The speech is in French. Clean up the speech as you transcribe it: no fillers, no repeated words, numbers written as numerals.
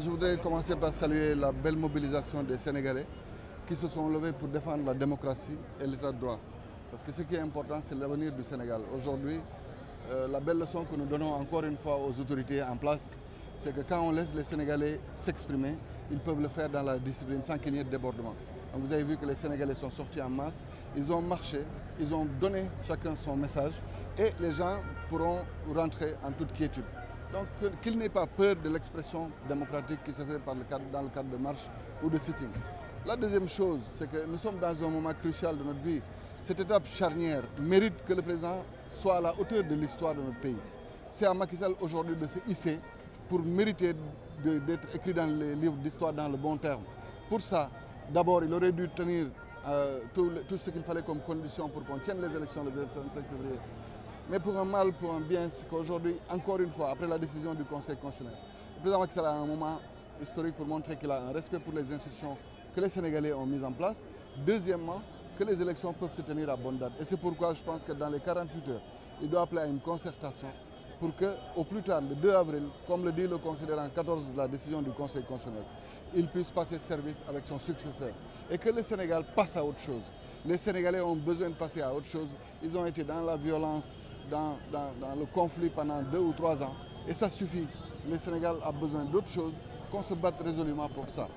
je voudrais commencer par saluer la belle mobilisation des Sénégalais qui se sont levés pour défendre la démocratie et l'état de droit. Parce que ce qui est important, c'est l'avenir du Sénégal. Aujourd'hui, la belle leçon que nous donnons encore une fois aux autorités en place, c'est que quand on laisse les Sénégalais s'exprimer, ils peuvent le faire dans la discipline sans qu'il y ait de débordement. Donc vous avez vu que les Sénégalais sont sortis en masse, ils ont marché, ils ont donné chacun son message et les gens pourront rentrer en toute quiétude. Donc qu'il n'ait pas peur de l'expression démocratique qui se fait dans le cadre de marche ou de sitting. La deuxième chose, c'est que nous sommes dans un moment crucial de notre vie. Cette étape charnière mérite que le président soit à la hauteur de l'histoire de notre pays. C'est à Macky Sall aujourd'hui de se hisser pour mériter d'être écrit dans les livres d'histoire dans le bon terme. Pour ça, d'abord, il aurait dû tenir tout ce qu'il fallait comme condition pour qu'on tienne les élections le 25 février. Mais pour un mal, pour un bien, c'est qu'aujourd'hui, encore une fois, après la décision du Conseil constitutionnel, le président Macky Sall a un moment historique pour montrer qu'il a un respect pour les institutions que les Sénégalais ont mises en place. Deuxièmement, que les élections peuvent se tenir à bonne date. Et c'est pourquoi je pense que dans les 48 heures, il doit appeler à une concertation pour qu'au plus tard, le 2 avril, comme le dit le considérant 14 de la décision du Conseil constitutionnel, il puisse passer service avec son successeur. Et que le Sénégal passe à autre chose. Les Sénégalais ont besoin de passer à autre chose. Ils ont été dans la violence, dans le conflit pendant 2 ou 3 ans. Et ça suffit. Le Sénégal a besoin d'autre chose, qu'on se batte résolument pour ça.